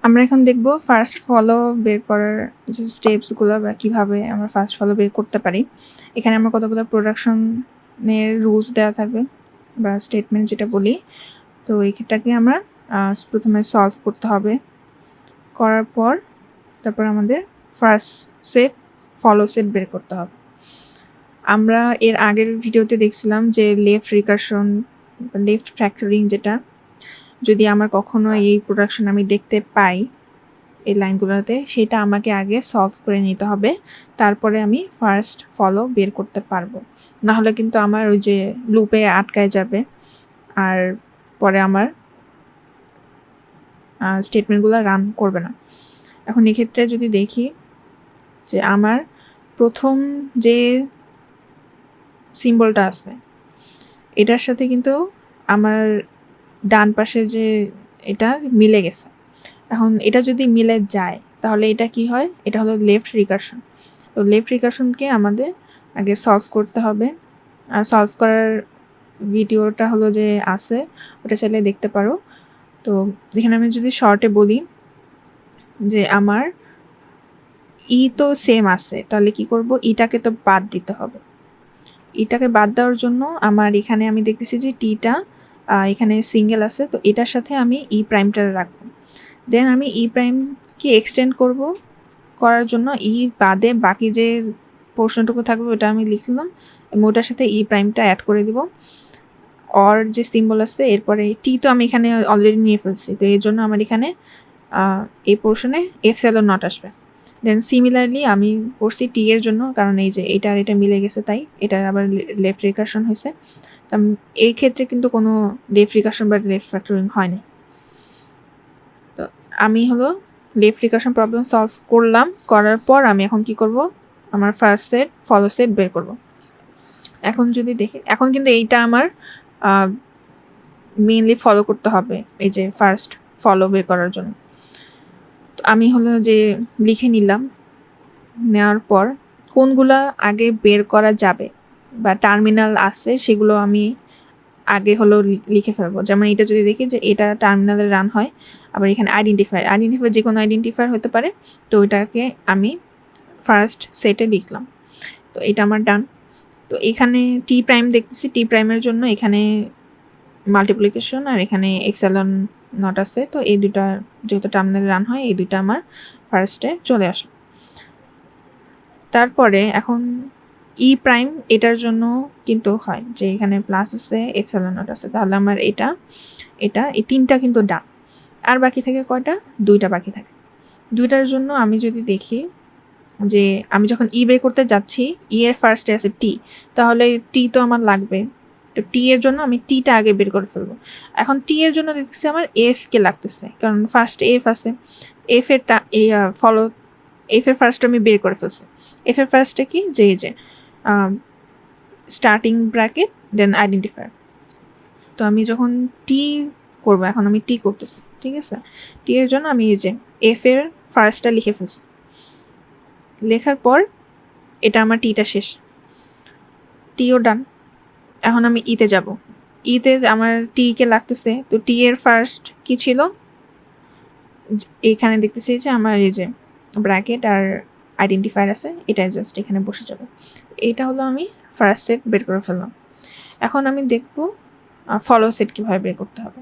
আমরা এখন দেখব ফার্স্ট ফলো বের করার যে স্টেপসগুলো বা কিভাবে আমরা ফার্স্ট ফলো বের করতে পারি। এখানে আমরা কতগুলো প্রোডাকশনের রুলস দেওয়া থাকবে বা স্টেটমেন্ট যেটা বলি। তো এইটাকে আমরা প্রথমে সলভ করতে হবে। করার পর তারপর আমাদের ফার্স্ট সেট ফলো সেট বের করতে হবে। আমরা এর আগের ভিডিওতে দেখছিলাম যে লেফট রিকারশন বা লেফট ফ্যাক্টরিং, যেটা যদি আমার কখনো এই প্রোডাকশন আমি দেখতে পাই এই লাইনগুলোতে, সেটা আমাকে আগে সলভ করে নিতে হবে, তারপরে আমি ফার্স্ট ফলো বের করতে পারবো। নাহলে কিন্তু আমার ওই যে লুপে আটকায় যাবে আর পরে আমার স্টেটমেন্টগুলো রান করবে না। এখন এক্ষেত্রে যদি দেখি যে আমার প্রথম যে সিম্বলটা আছে এটার সাথে কিন্তু আমার ডান পাশে যে এটা মিলে গেছে। এখন এটা যদি মিলে যায় তাহলে এটা কি হয়, এটা হলো লেফট রিকারশন। তো লেফট রিকারশনকে আমাদের আগে সলভ করতে হবে। আর সলভ করার ভিডিওটা হলো যে আছে, ওটা চাইলে দেখতে পারো। তো এখানে আমি যদি শর্টে বলি যে আমার তো সেম আছে, তাহলে কি করব, ইটাকে তো বাদ দিতে হবে। ইটাকে বাদ দেওয়ার জন্য আমার এখানে আমি দেখতেছি যে টিটা এখানে সিঙ্গেল আছে, তো এটার সাথে আমি প্রাইমটা রাখবো। দেন আমি প্রাইমকে এক্সটেন্ড করার জন্য বাদে বাকি যে পোর্শনটুকু থাকবে ওটা আমি লিখলাম এবং ওটার সাথে প্রাইমটা অ্যাড করে দিব। অর যে সিম্বল আছে এরপরে টি তো আমি এখানে অলরেডি নিয়ে ফেলছি, তো এর জন্য আমার এখানে এই পোর্শনে এফসেলন নট আসবে। দেন সিমিলারলি আমি করছি টি এর জন্য, কারণ এই যে এটা আর এটা মিলে গেছে তাই এটার আবার লেফট রিকারশন হয়েছে। এই ক্ষেত্রে কিন্তু কোনো লেফট রিকারশন বা লেফট ফ্যাক্টরিং হয় না। তো আমি হলো লেফট রিকারশন প্রবলেম সলভ করলাম, করার পর আমি এখন কি করব, আমার ফার্স্ট সেট ফলো সেট বের করব। এখন যদি দেখি, এখন কিন্তু এইটা আমার মেইনলি ফলো করতে হবে এই যে ফার্স্ট ফলো বের করার জন্য। তো আমি হলো যে লিখে নিলাম, নেওয়ার পর কোনগুলা আগে বের করা যাবে বা টার্মিনাল আছে সেগুলো আমি আগে হলো লিখে ফেলবো। যেমন এটা যদি দেখি যে এটা টার্মিনালে রান হয়, আবার এখানে আইডেন্টিফায়ার যে কোনো আইডেন্টিফায়ার হতে পারে, তো ওইটাকে আমি ফার্স্ট সেটে লিখলাম। তো এটা আমার ডান। তো এখানে টি প্রাইম দেখতেছি, টি প্রাইমের জন্য এখানে মাল্টিপ্লিকেশন আর এখানে এক্সেলন নট আছে, তো এই দুটা যেহেতু টার্মিনালে রান হয় এই দুটা আমার ফার্স্টে চলে আসলো। তারপরে এখন প্রাইম এটার জন্য কিন্তু হয় যে এখানে প্লাস আছে এপসাইলন নট আছে, তাহলে আমার এটা এই তিনটা কিন্তু ডান। আর বাকি থাকে কয়টা, দুইটা বাকি থাকে। দুইটার জন্য আমি যদি দেখি যে আমি যখন বের করতে যাচ্ছি এর ফার্স্টে আছে টি, তাহলে টি তো আমার লাগবে। তো টি এর জন্য আমি টিটা আগে বের করে ফেলবো। এখন টি এর জন্য দেখছি আমার কে লাগতেছে, কারণ ফার্স্ট এফ আছে। এফেরটা ফলো এফের ফার্স্ট আমি বের করে ফেলছি। এফের ফার্স্টে কি যে স্টার্টিং ব্র্যাকেট দেন আইডেন্টিফায়ার। তো আমি যখন টি করবো, এখন আমি টি করতেছি, ঠিক আছে। টি এর জন্য আমি এই যে এফের ফার্স্টটা লিখে ফেলছি। লেখার পর এটা আমার টিটা শেষ, টিও ডান। এখন আমি তে যাব। তে আমার কে লাগতেছে, তো টি এর ফার্স্ট কি ছিল, এখানে দেখতেছি যে আমার এই যে ব্র্যাকেট আর আইডেন্টিফায়ার আছে, এটা জাস্ট এখানে বসে যাবে। এটা হলো আমি ফার্স্ট সেট বের করে ফেললাম। এখন আমি দেখব ফলো সেট কীভাবে বের করতে হবে।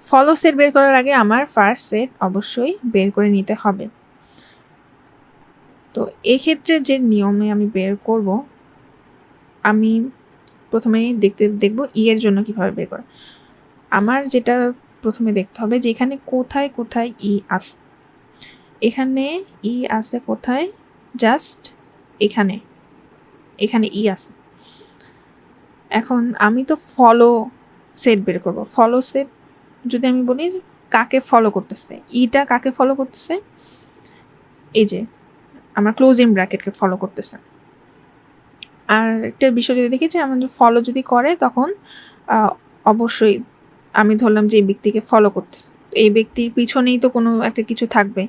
ফলো সেট বের করার আগে আমার ফার্স্ট সেট অবশ্যই বের করে নিতে হবে। তো এক্ষেত্রে যে নিয়মে আমি বের করব, আমি প্রথমেই দেখব এর জন্য কিভাবে বের করা। আমার যেটা প্রথমে দেখতে হবে যে এখানে কোথায় কোথায় আছে। এখানে আছে কোথায়, জাস্ট এখানে আছে। এখন আমি তো ফলো সেট বের করব। ফলো সেট যদি আমি বলি কাকে ফলো করতেছে, কাকে ফলো করতেছে, এই যে আমার ক্লোজিং ব্র্যাকেটকে ফলো করতেছে। আর একটা বিষয় যদি দেখি যে আমাদের ফলো যদি করে তখন অবশ্যই আমি ধরলাম যে এই ব্যক্তিকে ফলো করতেছে, এই ব্যক্তির পিছনেই তো কোনো একটা কিছু থাকবে,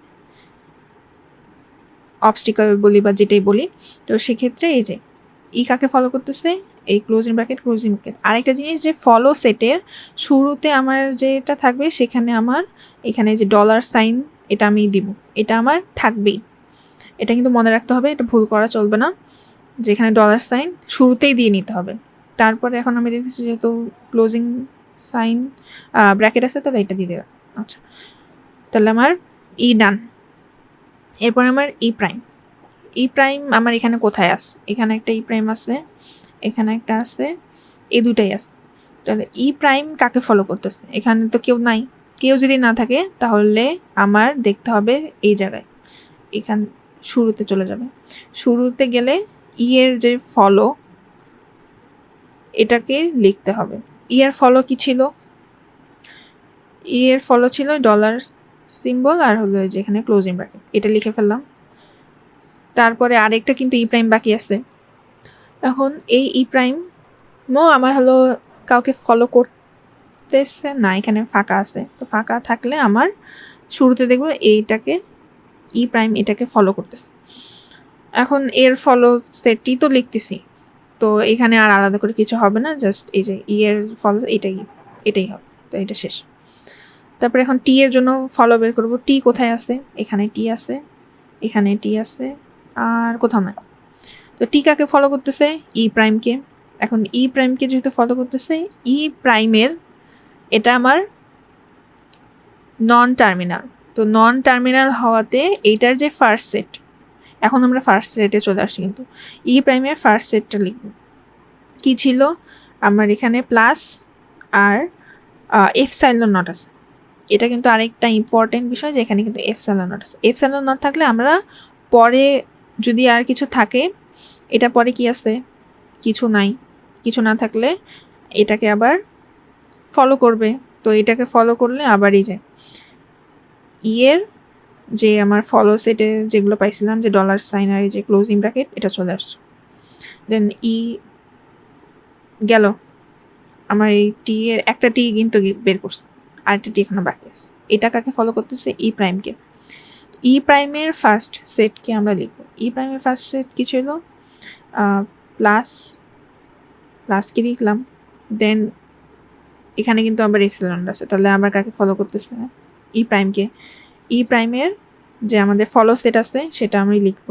অবস্টিকল বলি বা যেটাই বলি। তো সেক্ষেত্রে এই যে কাকে ফলো করতেছে, এই ক্লোজিং ব্র্যাকেট আরেকটা জিনিস যে ফলো সেটের শুরুতে আমার যেটা থাকবে সেখানে আমার এখানে যে ডলার সাইন এটা আমি দিব, এটা আমার থাকবেই। এটা কিন্তু মনে রাখতে হবে, এটা ভুল করা চলবে না, যেখানে ডলার সাইন শুরুতেই দিয়ে নিতে হবে। তারপরে এখন আমি দেখতেছি যেহেতু ক্লোজিং সাইন ব্র্যাকেট আছে তাহলে এটা দিয়ে দেওয়া। আচ্ছা, তাহলে আমার ডান। এরপর আমার প্রাইম আমার এখানে কোথায় আছে? এখানে একটা প্রাইম আছে, এখানে একটা আছে, এই দুটাই আছে। তাহলে প্রাইম কাকে ফলো করতেছে? এখানে তো কেউ নাই। কেউ যদি না থাকে তাহলে আমার দেখতে হবে এই জায়গায়, এখান শুরুতে চলে যাবে। শুরুতে গেলে এর যে ফলো এটাকে লিখতে হবে। এর ফলো কি ছিল? এর ফলো ছিল ডলার সিম্বল আর হলো যেখানে ক্লোজিং ব্র্যাকেট, এটা লিখে ফেললাম। তারপরে আরেকটা কিন্তু প্রাইম বাকি আছে। এখন এই প্রাইমও আমার হলো কাউকে ফলো করতেছে না, এখানে ফাঁকা আছে। তো ফাঁকা থাকলে আমার শুরুতে দেখবো এইটাকে প্রাইম এটাকে ফলো করতেছে। এখন এর ফলো সেটটি তো লিখতেছি, তো এখানে আর আলাদা করে কিছু হবে না, জাস্ট এই যে এর ফলো এটাই হবে। তো এটা শেষ। তারপরে এখন টি এর জন্য ফলো বের করবো। টি কোথায় আছে? এখানে টি আছে, এখানে টি আছে, আর কোথাও না। তো টি কাকে ফলো করতেছে? প্রাইমকে। এখন প্রাইমকে যেহেতু ফলো করতেছে, প্রাইমের এটা আমার নন টার্মিনাল। তো নন টার্মিনাল হওয়াতে এইটার যে ফার্স্ট সেট, এখন আমরা ফার্স্ট সেটে চলে আসছি, কিন্তু প্রাইমের ফার্স্ট সেটটা লিখব। কি ছিল? আমার এখানে প্লাস আর এফসাইলন নট আছে। এটা কিন্তু আরেকটা ইম্পর্টেন্ট বিষয় যে এখানে কিন্তু এফসাইলন নট আছে। এফসাইলন নট থাকলে আমরা পরে যদি আর কিছু থাকে, এটা পরে কি আছে? কিছু নাই। কিছু না থাকলে এটাকে আবার ফলো করবে। তো এটাকে ফলো করলে আবার এই যে এর যে আমার ফলো সেটে যেগুলো পাইছিলাম যে ডলার সাইন আর এই যে ক্লোজিং ব্র্যাকেট, এটা চলে আসছে। দেন গেল। আমার এই টি এর একটা টি কিন্তু বের করছে, আরেকটা টি এখনো বাকি আছে। এটা কাকে ফলো করতেছে? প্রাইমকে। প্রাইমের ফার্স্ট সেটকে আমরা লিখব। প্রাইমের ফার্স্ট সেট কি ছিল? প্লাসকে লিখলাম। দেন এখানে কিন্তু আবার এপসিলন আছে, তাহলে আবার কাকে ফলো করতেছে? প্রাইমকে। প্রাইমের যে আমাদের ফলো সেট আছে সেটা আমি লিখব।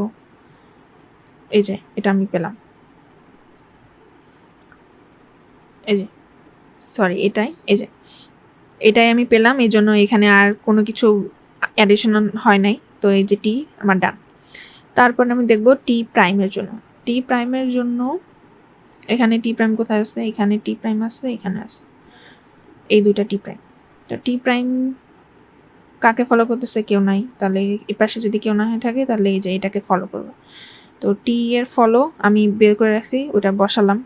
এই যে এটা আমি পেলাম, এই যে সরি এটাই আমি পেলাম। এই জন্য এখানে আর কোনো কিছু অ্যাডিশন হয় নাই। তো এই যে টি আমার ডান। তারপর আমি দেখব টি প্রাইমের জন্য। এখানে টি প্রাইম কোথায় আছে? এখানে টি প্রাইম আছে, এখানে আছে, এই দুইটা টি প্রাইম। তো টি প্রাইম কাকে ফলো করতেছে? কেউ নাই। তাহলে এই পাশে যদি কেউ না হয়ে থাকে তাহলে এই যে এটাকে ফলো করবো। তো টি এর ফলো আমি বের করে রাখছি, ওটা বসালাম।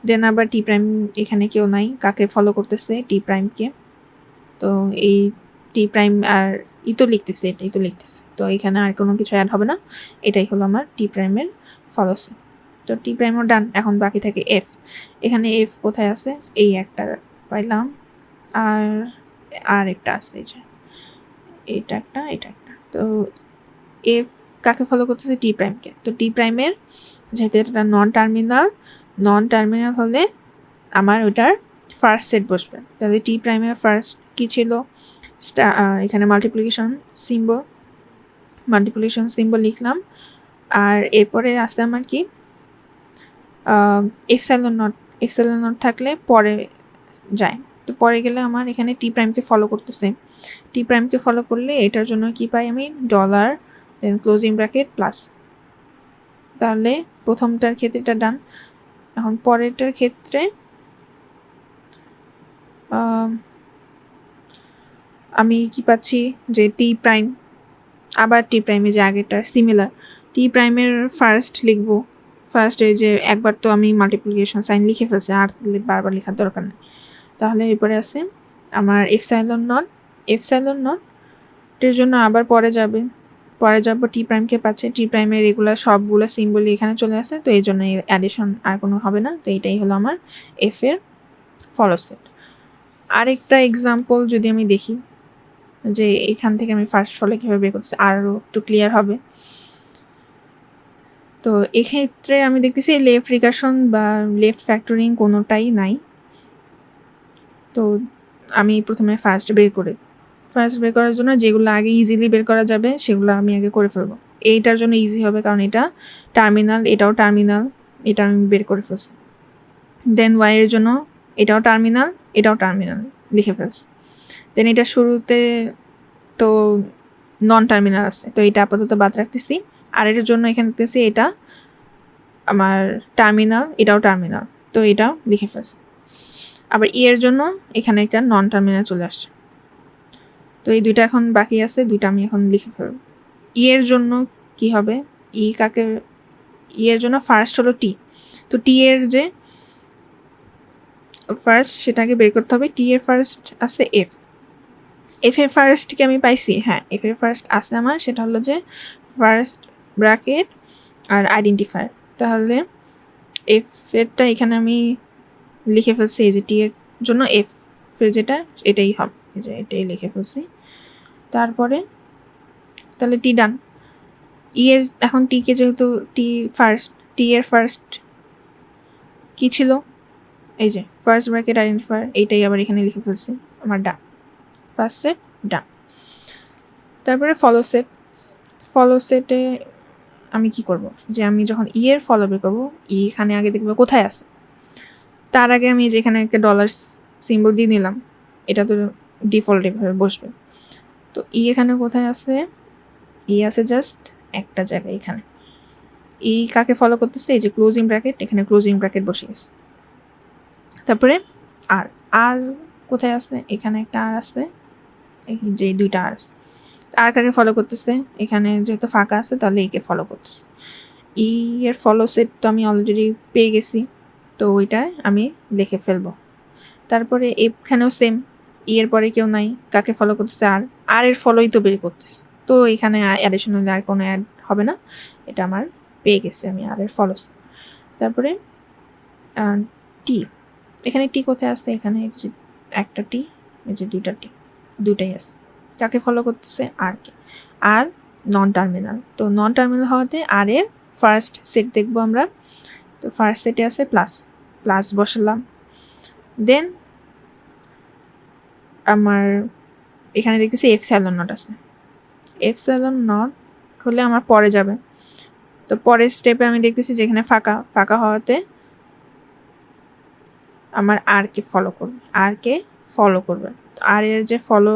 দেন আবার টি প্রাইম, এখানে কেউ নাই, কাকে ফলো করতেছে? টি প্রাইমকে। তো এই টি প্রাইম আর তো লিখতেছে, এটাই তো লিখতেছে। তো এখানে আর কোনো কিছু অ্যাড হবে না, এটাই হলো আমার টি প্রাইমের ফলো সেট। তো টি প্রাইমও ডান। এখন বাকি থাকে এফ। এখানে এফ কোথায় আছে? এই একটা পাইলাম, আর একটা আছে, এই যে এটা একটা। তো এফ কাকে ফলো করতেছে? টি প্রাইমকে। তো টি প্রাইমের যেহেতু এটা নন টার্মিনাল হলে আমার ওটার ফার্স্ট সেট বসবে। তাহলে টি প্রাইমের ফার্স্ট কি ছিল? এখানে মাল্টিপ্লিকেশন সিম্বল লিখলাম। আর এরপরে আসতে আমার কি এফসাইলন নট থাকলে পরে যায়। তো পরে গেলে আমার এখানে টি প্রাইমকে ফলো করতেছে। টি প্রাইমকে ফলো করলে এটার জন্য কি পাই আমি? ডলার, দেন ক্লোজিং ব্র্যাকেট প্লাস। তাহলে প্রথমটার ক্ষেত্রে এটা ডান। এখন পরেরটার ক্ষেত্রে আমি কি পাচ্ছি? যে টি প্রাইম, আবার টি প্রাইমে যে আগেরটার সিমিলার, টি প্রাইমের ফার্স্ট লিখবো। ফার্স্টে যে একবার তো আমি মাল্টিপ্লিকেশন সাইন লিখে ফেলছি, আর বারবার লেখার দরকার নেই। তাহলে এরপরে আছে আমার এফসাইলন নটের জন্য আবার পরে যাব টি প্রাইমকে পাচ্ছে। টি প্রাইমের এগুলো সবগুলো সিম্বল এখানে চলে আসে, তো এই জন্য অ্যাডিশন আর কোনো হবে না। তো এইটাই হলো আমার এফ এর ফলো সেট। আরেকটা এক্সাম্পল যদি আমি দেখি যে এখান থেকে আমি ফার্স্ট ফলো কীভাবে বের করতেছি, আরও একটু ক্লিয়ার হবে। তো এক্ষেত্রে আমি দেখতেছি লেফট রিকারশন বা লেফট ফ্যাক্টরিং কোনোটাই নাই। তো আমি প্রথমে ফার্স্ট বের করার জন্য যেগুলো আগে ইজিলি বের করা যাবে সেগুলো আমি আগে করে ফেলবো। এইটার জন্য ইজি হবে কারণ এটা টার্মিনাল, এটাও টার্মিনাল, এটা আমি বের করে ফেলছি। দেন ওয়াই এর জন্য এটাও টার্মিনাল, এটাও টার্মিনাল লিখে ফেলছি। দেন এটা শুরুতে তো নন টার্মিনাল আছে, তো এটা আপাতত বাদ রাখতেছি। আর এর জন্য এখানে দেখতেছি এটা আমার টার্মিনাল, এটাও টার্মিনাল, তো এটাও লিখে ফেলছি। আবার ই এর জন্য এখানে একটা নন টার্মিনাল চলে আসছে, তো এই দুইটা এখন বাকি আছে, দুইটা আমি এখন লিখে ফেলব। ই এর জন্য কি হবে, ই এর জন্য ফার্স্ট হলো টি, তো টি এর যে ফার্স্ট সেটাকে বের করতে হবে। টি এর ফার্স্ট আছে এফ এর ফার্স্ট কি আমি পাইছি? হ্যাঁ, এফ এর ফার্স্ট আছে আমার, সেটা হলো যে ফার্স্ট ব্র্যাকেট আর আইডেন্টিফায়ার। তাহলে এফ এরটা এখানে আমি লিখে ফেলছি, এই যে টি এর জন্য এফ এর যেটা এটাই হবে, এই যে এটাই লিখে ফেলছি। তারপরে তাহলে টি ডান। ই এর এখন টি কে যেহেতু টি এর ফার্স্ট কি ছিল, এই যে ফার্স্ট ব্র্যাকেট আইডেন্টিফায়ার, এইটাই আবার এখানে লিখে ফেলছি আমার ডান, ফার্স্ট সেট ডান। তারপরে ফলো সেটে আমি কি করব, যে আমি যখন ই এর ফলো বের করবো, ই এখানে আগে দেখবো কোথায় আছে। তার আগে আমি যেখানে একটা ডলার সিম্বল দিয়ে নিলাম, এটা তো ডিফল্ট এভাবে বসবে। তো ই এখানে কোথায় আছে, ই আছে জাস্ট একটা জায়গায় এখানে। ই কাকে ফলো করতেছে, এই যে ক্লোজিং ব্র্যাকেট, এখানে ক্লোজিং ব্র্যাকেট বসে গেছে। তারপরে আর কোথায় আছে, এখানে একটা আর আছে, এই যে দুইটা আর আছে। আর কাকে ফলো করতেছে, এখানে যেহেতু ফাঁকা আছে তাহলে একে ফলো করতেছে। ই এর ফলো সেট তো আমি অলরেডি পেয়ে গেছি, তো ওইটায় আমি লিখে ফেলবো। তারপরে এখানেও সেম, ই এর পরে কেউ নাই, কাকে ফলো করতেছে আর এর ফলোই তো বের করতেছে, তো এখানে অ্যাডিশনাল আর কোনো অ্যাড হবে না, এটা আমার পেয়ে গেছে আমি আর এর ফলোস। তারপরে টি, এখানে টি কোথায় আসছে, এখানে একটা টি, এই যে দুইটা টি, দুইটাই আছে। কাকে ফলো করতেছে, আর কে, আর নন টার্মিনাল। তো নন টার্মিনাল হওয়াতে আর এর ফার্স্ট সেট দেখবো আমরা, তো ফার্স্ট সেটে আছে প্লাস বসালাম। দেন আমার এখানে দেখতেছি এফসাইলন নট আছে, এফসাইলন নট হলে আমার পরে যাবে। তো পরের স্টেপে আমি দেখতেছি যেখানে ফাঁকা হওয়াতে আমার আর কে ফলো করবে, আর এর যে ফলো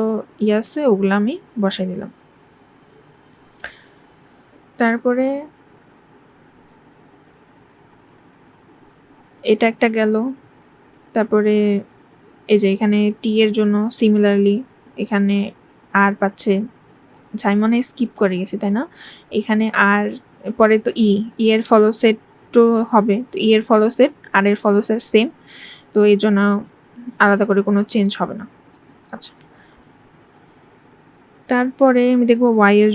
আছে ওগুলো আমি বসাই দিলাম। তারপরে এটা একটা গেল। তারপরে এই যে এখানে টি এর জন্য সিমিলারলি এখানে আর পাচ্ছে, মনে স্কিপ করে গেছি তাই না, এখানে আর পরে তো ই এর ফলো সেট তো হবে, তো ই এর ফলো সেট আর এর ফলো সেট সেম, তো এই জন্য আলাদা করে কোনো চেঞ্জ হবে না। আচ্ছা, তারপরে আমি দেখবো ওয়াই এর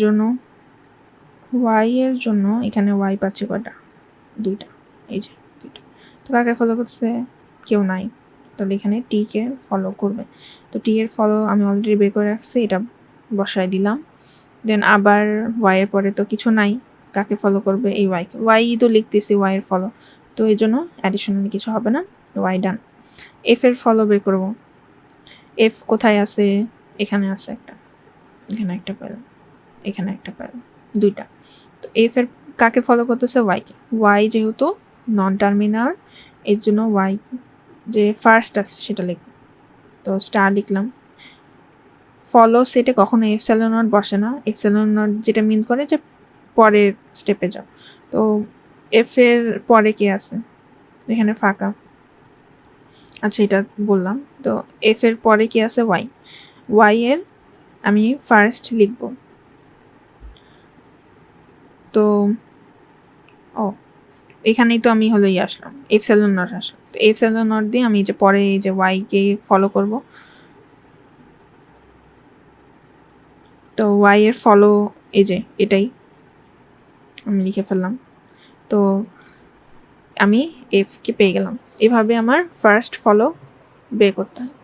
জন্য এখানে ওয়াই পাচ্ছি কয়টা, দুইটা, এই যে দুইটা। তো কাকে ফলো করছে, কেউ নাই, তাহলে এখানে টি কে ফলো করবে। তো টি এর ফলো আমি অলরেডি বের করে রাখছি, এটা বসায় দিলাম। দেন আবার ওয়াই এর পরে তো কিছু নাই, কাকে ফলো করবে, এই ওয়াই তো লিখতেছি ওয়াই এর ফলো, তো এই জন্য অ্যাডিশনালি কিছু হবে না, ওয়াই ডান। এফ এর ফলো বের করবো, এফ কোথায় আছে, এখানে আছে একটা, এখানে একটা পেলাম, এখানে একটা পেলাম, দুইটা। তো এফ এর কাকে ফলো করতেছে, ওয়াইকে। ওয়াই যেহেতু নন টার্মিনাল, এর জন্য ওয়াই যে ফার্স্ট আছে সেটা লিখব, তো স্টার লিখলাম। ফলো সেটে কখনো এফসাইলন নট বসে না, এফসাইলন নট যেটা মিন করে যে পরের স্টেপে যাও। তো এফ এর পরে কে আছে, এখানে ফাঁকা, আচ্ছা এটা বললাম। তো এফ এর পরে কি আছে, ওয়াই এর আমি ফার্স্ট লিখব। তো এখানেই তো আমি হলো আসলাম, এফসাইলন নট আসলাম, তো এফসাইলন নট দিয়ে আমি যে পরে এই যে ওয়াই কে ফলো করব। তো ওয়াই এর ফলো এই যে এটাই আমি লিখে ফেললাম, তো আমি এফ কে পেয়ে গেলাম। এভাবে আমার ফার্স্ট ফলো বের করতে হয়।